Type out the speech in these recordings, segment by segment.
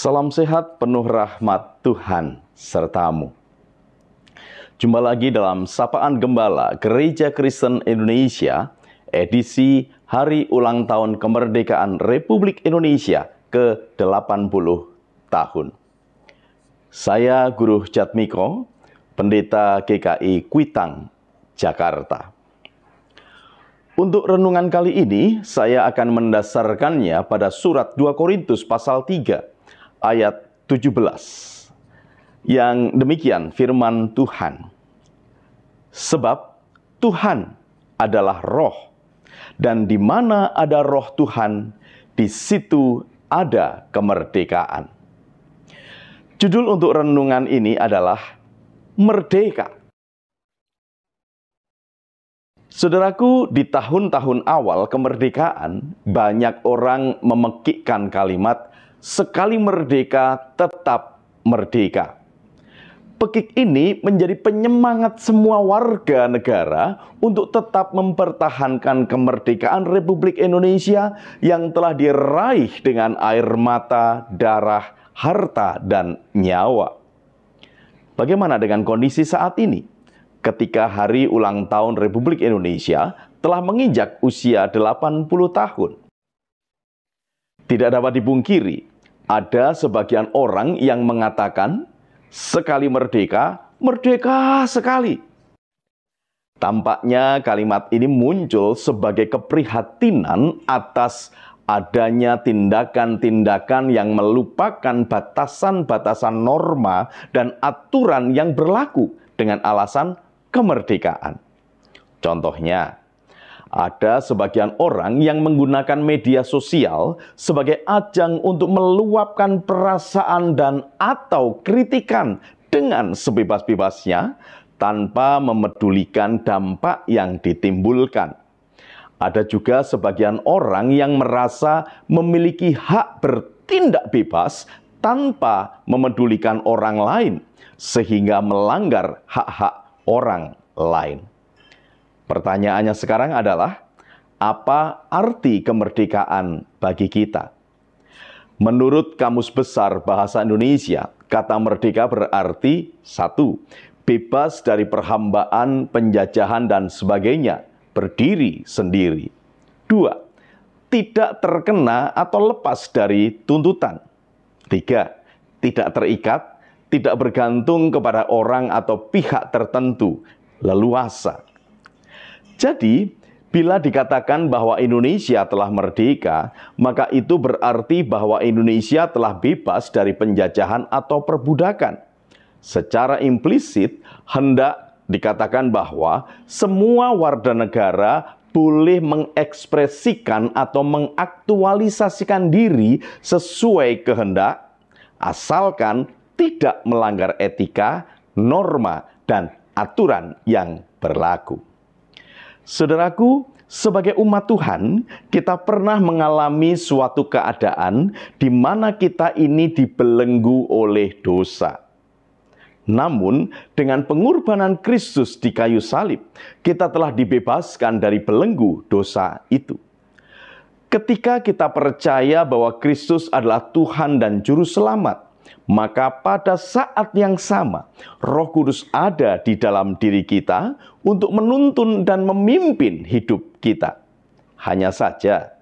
Salam sehat penuh rahmat Tuhan sertamu. Jumpa lagi dalam Sapaan Gembala Gereja Kristen Indonesia, edisi Hari Ulang Tahun Kemerdekaan Republik Indonesia ke-80 tahun. Saya Guru Jatmiko, Pendeta GKI Kuitang, Jakarta. Untuk renungan kali ini, saya akan mendasarkannya pada surat 2 Korintus pasal 3, ayat 17. Yang demikian firman Tuhan. Sebab Tuhan adalah roh, dan di mana ada roh Tuhan, di situ ada kemerdekaan. Judul untuk renungan ini adalah Merdeka. Saudaraku, di tahun-tahun awal kemerdekaan, banyak orang memekikkan kalimat sekali merdeka, tetap merdeka. Pekik ini menjadi penyemangat semua warga negara untuk tetap mempertahankan kemerdekaan Republik Indonesia yang telah diraih dengan air mata, darah, harta, dan nyawa. Bagaimana dengan kondisi saat ini? Ketika hari ulang tahun Republik Indonesia telah menginjak usia 80 tahun. Tidak dapat dipungkiri, ada sebagian orang yang mengatakan, sekali merdeka, merdeka sekali. Tampaknya kalimat ini muncul sebagai keprihatinan atas adanya tindakan-tindakan yang melupakan batasan-batasan norma dan aturan yang berlaku dengan alasan kemerdekaan. Contohnya, ada sebagian orang yang menggunakan media sosial sebagai ajang untuk meluapkan perasaan dan atau kritikan dengan sebebas-bebasnya tanpa memedulikan dampak yang ditimbulkan. Ada juga sebagian orang yang merasa memiliki hak bertindak bebas tanpa memedulikan orang lain, sehingga melanggar hak-hak orang lain. Pertanyaannya sekarang adalah, apa arti kemerdekaan bagi kita? Menurut Kamus Besar Bahasa Indonesia, kata merdeka berarti 1. Bebas dari perhambaan, penjajahan, dan sebagainya, berdiri sendiri. 2. Tidak terkena atau lepas dari tuntutan. 3. Tidak terikat, tidak bergantung kepada orang atau pihak tertentu, leluasa. Jadi, bila dikatakan bahwa Indonesia telah merdeka, maka itu berarti bahwa Indonesia telah bebas dari penjajahan atau perbudakan. Secara implisit, hendak dikatakan bahwa semua warga negara boleh mengekspresikan atau mengaktualisasikan diri sesuai kehendak, asalkan tidak melanggar etika, norma, dan aturan yang berlaku. Saudaraku, sebagai umat Tuhan, kita pernah mengalami suatu keadaan di mana kita ini dibelenggu oleh dosa. Namun, dengan pengorbanan Kristus di kayu salib, kita telah dibebaskan dari belenggu dosa itu. Ketika kita percaya bahwa Kristus adalah Tuhan dan Juru Selamat, maka pada saat yang sama, Roh Kudus ada di dalam diri kita untuk menuntun dan memimpin hidup kita. Hanya saja,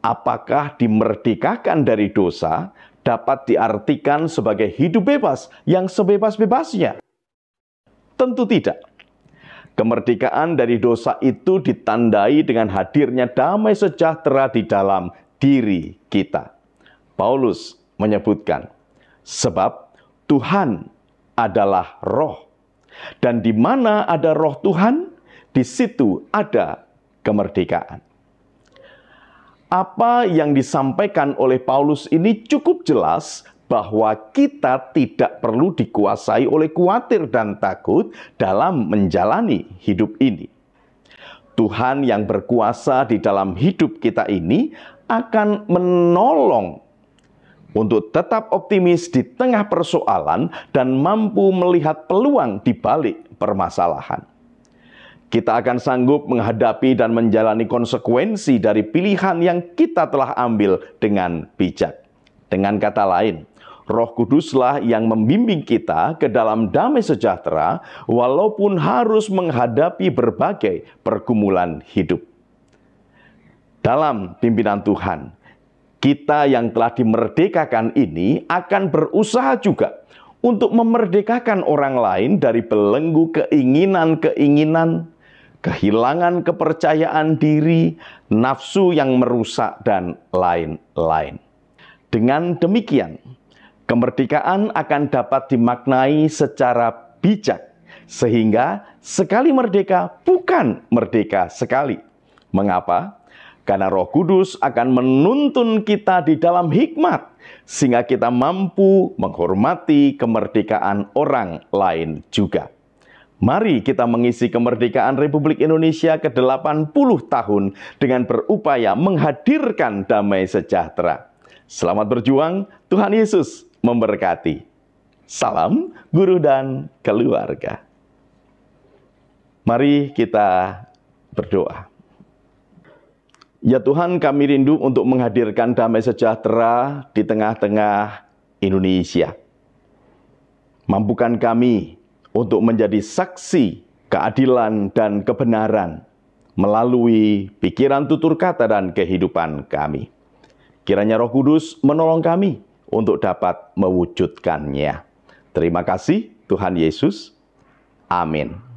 apakah dimerdekakan dari dosa dapat diartikan sebagai hidup bebas yang sebebas-bebasnya? Tentu tidak. Kemerdekaan dari dosa itu ditandai dengan hadirnya damai sejahtera di dalam diri kita. Paulus menyebutkan, sebab Tuhan adalah roh, dan di mana ada roh Tuhan, di situ ada kemerdekaan. Apa yang disampaikan oleh Paulus ini cukup jelas bahwa kita tidak perlu dikuasai oleh khawatir dan takut dalam menjalani hidup ini. Tuhan yang berkuasa di dalam hidup kita ini akan menolong untuk tetap optimis di tengah persoalan dan mampu melihat peluang di balik permasalahan. Kita akan sanggup menghadapi dan menjalani konsekuensi dari pilihan yang kita telah ambil dengan bijak. Dengan kata lain, Roh Kuduslah yang membimbing kita ke dalam damai sejahtera walaupun harus menghadapi berbagai pergumulan hidup. Dalam pimpinan Tuhan, kita yang telah dimerdekakan ini akan berusaha juga untuk memerdekakan orang lain dari belenggu keinginan-keinginan, kehilangan kepercayaan diri, nafsu yang merusak, dan lain-lain. Dengan demikian, kemerdekaan akan dapat dimaknai secara bijak, sehingga sekali merdeka bukan merdeka sekali. Mengapa? Karena Roh Kudus akan menuntun kita di dalam hikmat, sehingga kita mampu menghormati kemerdekaan orang lain juga. Mari kita mengisi kemerdekaan Republik Indonesia ke-80 tahun dengan berupaya menghadirkan damai sejahtera. Selamat berjuang, Tuhan Yesus memberkati. Salam guru dan keluarga. Mari kita berdoa. Ya Tuhan, kami rindu untuk menghadirkan damai sejahtera di tengah-tengah Indonesia. Mampukan kami untuk menjadi saksi keadilan dan kebenaran melalui pikiran, tutur kata, dan kehidupan kami. Kiranya Roh Kudus menolong kami untuk dapat mewujudkannya. Terima kasih Tuhan Yesus. Amin.